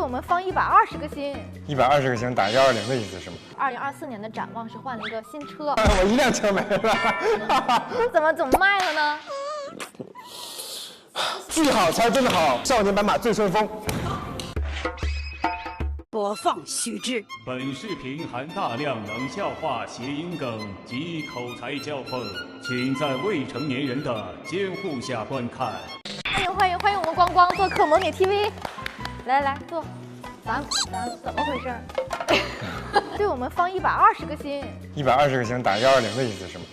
我们放120个心。120个星打120的意思是吗？2024年的展望是换了一个新车。我一辆车没了。怎么卖了呢？巨好才真的好，少年斑马最顺风。播放须知。本视频含大量冷笑话、谐音梗及口才教讽，请在未成年人的监护下观看。欢迎我们光光做客魔女 TV， 来坐。咱怎么回事？对我们放120个心。120个星打120的意思是吗？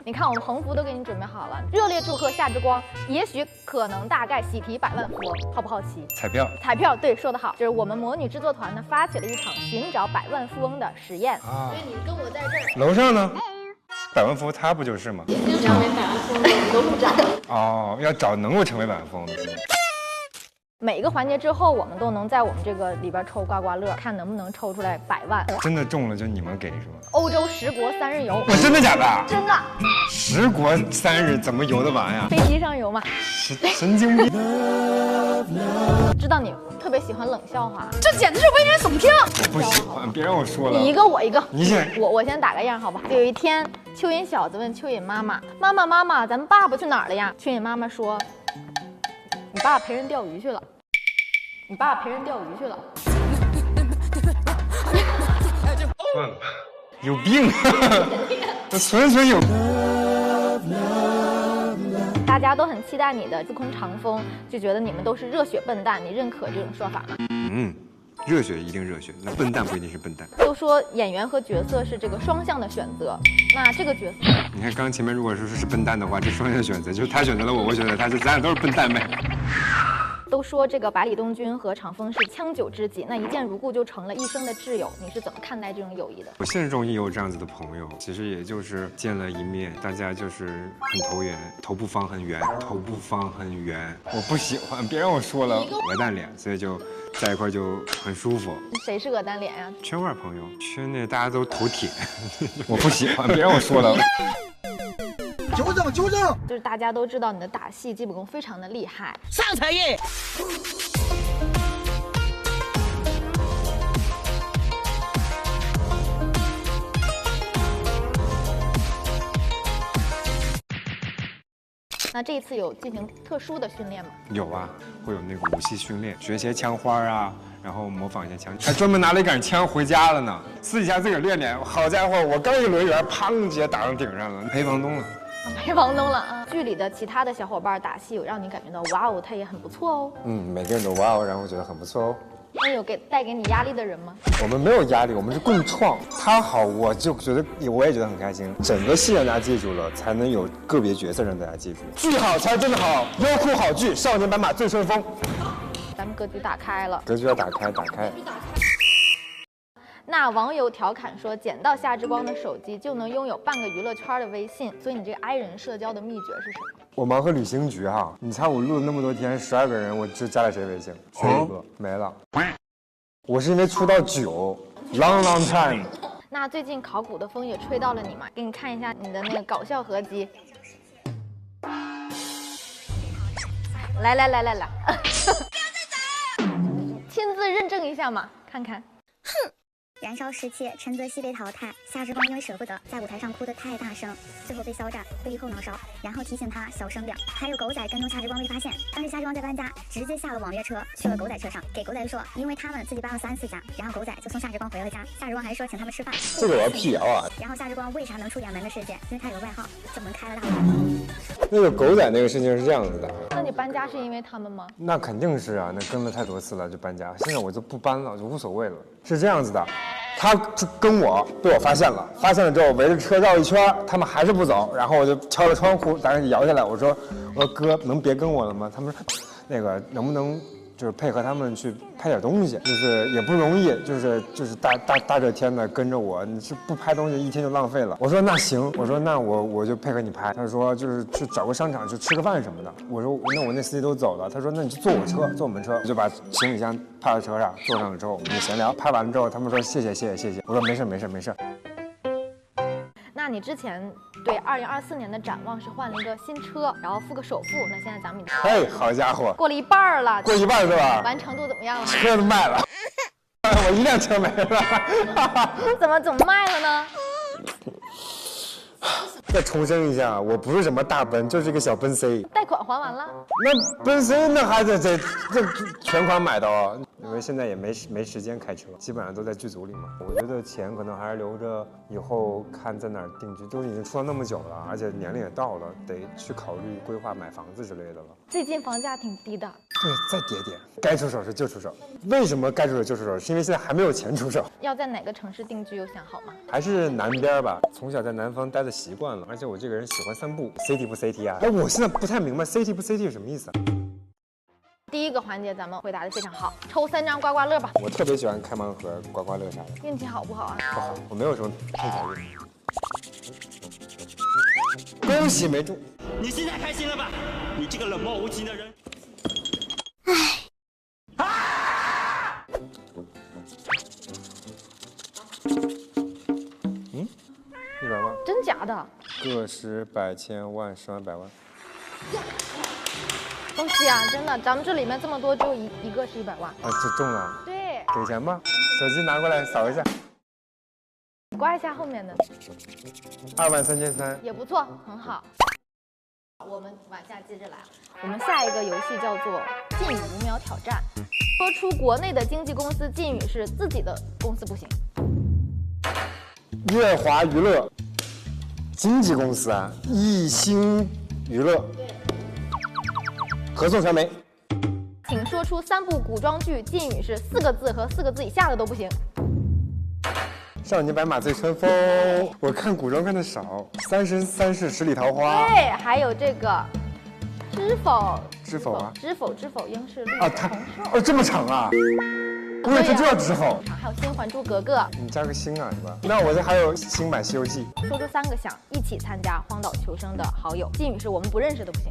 你看我们横幅都给你准备好了，热烈祝贺夏之光，也许可能大概喜提100万富翁，好不好奇？彩票，对，说得好，就是我们魔女制作团呢发起了一场寻找100万富翁的实验啊。所以你跟我在这儿。楼上呢？100万富翁他不就是吗？要成为100万富翁的你都不找。哦，要找能够成为100万富翁的。每个环节之后，我们都能在我们这个里边抽刮刮乐，看能不能抽出来100万。真的中了就你们给是吗？欧洲10国3日游。我真的假的？真的。10国3日怎么游得完呀？飞机上游嘛。神经病。知道你特别喜欢冷笑话，这简直是危言耸听。我不喜欢，别让我说了。你一个我一个。你先。我先打个样好不好？有一天，蚯蚓小子问蚯蚓妈妈：“妈妈，咱们爸爸去哪儿了呀？”蚯蚓妈妈说：“你爸陪人钓鱼去了。”算了吧，有病啊！这纯有。大家都很期待你的自空长风，就觉得你们都是热血笨蛋，你认可这种说法吗？热血一定热血，那笨蛋不一定是笨蛋。都说演员和角色是这个双向的选择，那这个角色，你看刚前面如果说是笨蛋的话，这双向选择就是他选择了我，我选择他，咱俩都是笨蛋呗。都说这个百里东君和场风是枪9知己，那一见如故就成了一生的挚友，你是怎么看待这种友谊的？我现实中也有这样子的朋友，其实也就是见了一面，大家就是很投缘，头部方很圆。我不喜欢，别让我说了，鹅蛋脸，所以就在一块就很舒服。谁是鹅蛋脸呀？圈外朋友，圈内大家都头铁，我不喜欢，别让我说了。纠正，就是大家都知道你的打戏基本功非常的厉害。上才艺。那这一次有进行特殊的训练吗？有啊，会有那个武戏训练，学些枪花啊，然后模仿一些枪，还专门拿了一杆枪回家了呢。私底下自个儿练练，好家伙，我刚一个轮圆，砰，直接打上顶上了，陪房东了。陪房东了啊！剧里的其他的小伙伴打戏，有让你感觉到哇哦，他也很不错哦。每个人都哇哦，然后觉得很不错哦。那有带给你压力的人吗？我们没有压力，我们是共创。他好，我就觉得我也觉得很开心。整个戏让大家记住了，才能有个别角色让大家记住。剧好才真的好，优酷好剧，少年斑马最顺风。咱们格局打开了，格局要打开。那网友调侃说，捡到夏之光的手机就能拥有半个娱乐圈的微信，所以你这个 I 人社交的秘诀是什么？我忙和旅行局哈，你猜我录了那么多天，12个人，我就加了谁微信？缺一个，没了。我是因为出道久 ，long time。那最近考古的风也吹到了你嘛？给你看一下你的那个搞笑合集。来，亲自认证一下嘛，看看。哼。燃烧失窃，陈泽熙被淘汰，夏之光因为舍不得，在舞台上哭得太大声，最后被肖战会议后脑勺，然后提醒他小声点。还有狗仔跟踪夏之光被发现，当时夏之光在搬家，直接下了网约车去了狗仔车上，给狗仔说，因为他们自己搬了3、4家，然后狗仔就送夏之光回了家，夏之光还说请他们吃饭。这个我要辟谣啊！然后夏之光为啥能出远门的事件？因为他有个外号叫门开了大门。那个狗仔那个事情是这样子的。那你搬家是因为他们吗？那肯定是啊，那跟了太多次了就搬家，现在我就不搬了，就无所谓了。是这样子的。他就跟我被我发现了之后围着车绕一圈，他们还是不走，然后我就敲了窗户，把人摇下来，我说哥能别跟我了吗？他们说那个能不能就是配合他们去拍点东西，就是也不容易，就是大热天的跟着我，你是不拍东西一天就浪费了。我说那行，我说那我就配合你拍。他说就是去找个商场去吃个饭什么的。我说那我那司机都走了。他说那你就坐我们车，我就把行李箱趴在车上，坐上了之后我们就闲聊。拍完了之后他们说谢谢。我说没事。那那你之前对2024年的展望是换了一个新车，然后付个首付，那现在咱们已经嘿，好家伙，过了一半了，过一半是吧？完成度怎么样了？车都卖了，我一辆车没了。怎么卖了呢？再重申一下，我不是什么大奔，就是一个小奔 C。贷款还完了？那奔 C 那还得这全款买的哦，因为现在也没时间开车，基本上都在剧组里嘛。我觉得钱可能还是留着以后看在哪儿定居，都已经出了那么久了，而且年龄也到了，得去考虑规划买房子之类的了。最近房价挺低的。对，再跌跌，该出手时就出手。为什么该出手就出手？是因为现在还没有钱出手。要在哪个城市定居有想好吗？还是南边吧，从小在南方待的习惯了，而且我这个人喜欢散步 ，CT 不 CT 啊？哎，我现在不太明白 CT 不 CT 是什么意思啊？第一个环节咱们回答的非常好，抽3张刮刮乐吧。我特别喜欢开盲盒、刮刮乐啥的。运气好不好啊？不好，我没有什么偏财运。恭喜没中。你现在开心了吧？你这个冷漠无情的人。100万，真假的？个十百千万10万100万。恭喜啊！真的，咱们这里面这么多，只有一个是100万。啊，这中了。对，给钱吧，手机拿过来扫一下。刮一下后面的。23300。也不错，很好。我们往下接着来，我们下一个游戏叫做禁语5秒挑战。说出国内的经纪公司禁语是自己的公司不行。乐华娱乐，经纪公司啊，艺星娱乐，合作传媒。请说出3部古装剧禁语是4个字和4个字以下的都不行。少年白马醉春风，我看古装看的少。33世十里桃花。对，还有这个知否应是绿啊，它哦这么长啊！我以为它就要知否。还有《新还珠格格》。你加个星啊，是吧？那我这还有新版《西游记》。说出3个想一起参加荒岛求生的好友，禁语是我们不认识的不行。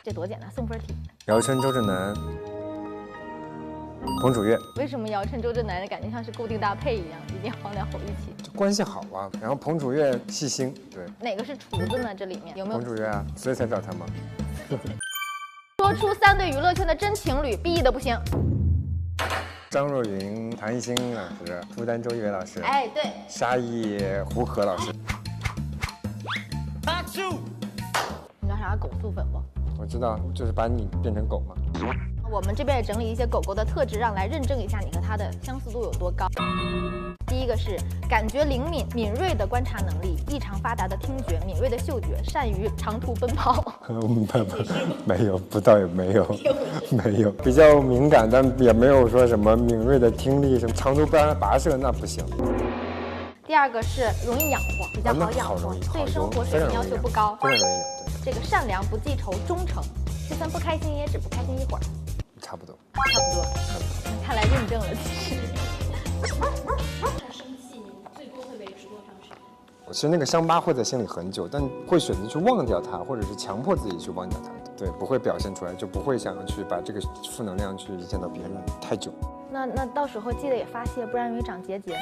这多简单，送分题。姚琛、周震南、彭楚月。为什么姚琛、周震南感觉像是固定搭配一样，一定要放在一起？关系好啊。然后彭楚月细心，对。哪个是厨子呢？这里面有没有？彭楚月啊，所以才找他嘛。说出3对娱乐圈的真情侣，BE 的不行。张若昀、唐艺昕老师，朱丹、周一围老师。哎，对。沙溢、胡可老师。阿柱，你知道啥狗素粉不？我知道，就是把你变成狗嘛。我们这边也整理一些狗狗的特质，让来认证一下你和它的相似度有多高。第一个是感觉灵敏、敏锐的观察能力，异常发达的听觉，敏锐的嗅觉，善于长途奔跑。没有，不倒也没有，没有，比较敏感，但也没有说什么敏锐的听力，什么长途跋涉那不行。第二个是容易养活，比较好养活，对生活水平要求不高，非常容易养。这个善良、不记仇、忠诚，就算不开心也只不开心一会儿。差不多。看来认证了，其实。其实那个伤疤会在心里很久，但会选择去忘掉它，或者是强迫自己去忘掉它。对，不会表现出来，就不会想要去把这个负能量去影响到别人太久。那到时候记得也发泄，不然容易长结节。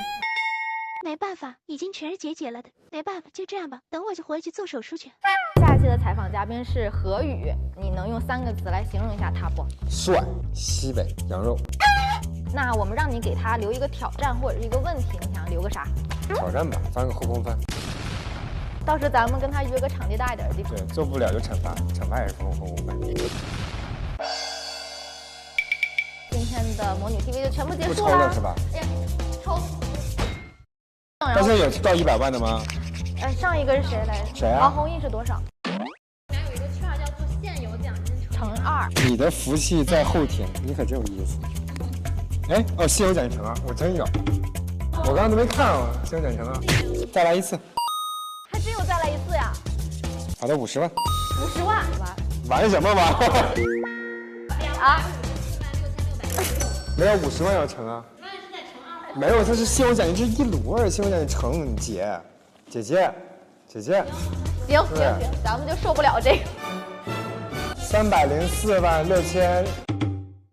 没办法，已经全是结节了的。没办法，就这样吧，等我就回去做手术去。下期的采访嘉宾是何宇，你能用3个词来形容一下他不？帅、西北、羊肉。那我们让你给他留一个挑战或者是一个问题，你想留个啥？挑战吧，翻个后空翻。到时咱们跟他约个场地大一点的地方。对，做不了就惩罚，惩罚也是后空翻。今天的魔女 TV 就全部结束了。不抽了是吧？哎呀，抽。但是有到100万的吗？上一个是谁来着？谁啊？王弘毅是多少？还有一个券叫做现有奖金乘2。你的福气在后天，你可真有意思。哎，哦，现有奖金乘2，我真有。我刚刚都没看啊，现有奖金乘2，再来一次。还真有再来一次呀？好的，50万。50万？玩什么玩？啊？没有50万要乘啊。没有，它是现有奖金，这是1摞现有奖金乘姐姐。行，咱们就受不了这个。304万6千。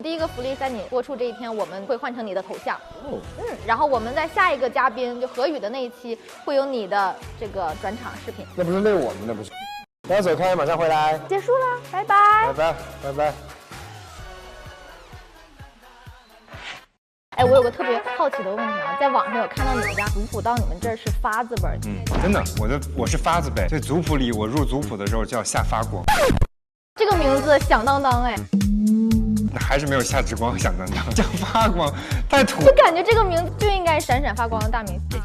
第一个福利，在你播出这一天，我们会换成你的头像。哦，然后我们在下一个嘉宾就何宇的那一期，会有你的这个转场视频。那不是累我们的，不是？不要走开，马上回来。结束了，拜拜。拜拜，拜拜。哎，我有个特别好奇的问题啊，在网上有看到你们家族谱到你们这儿是发字辈的。真的，我是发字辈，在族谱里，我入族谱的时候叫夏发光。这个名字响当当哎。那还是没有夏之光响当当，叫发光，太土。就感觉这个名字就应该闪闪发光的大明星。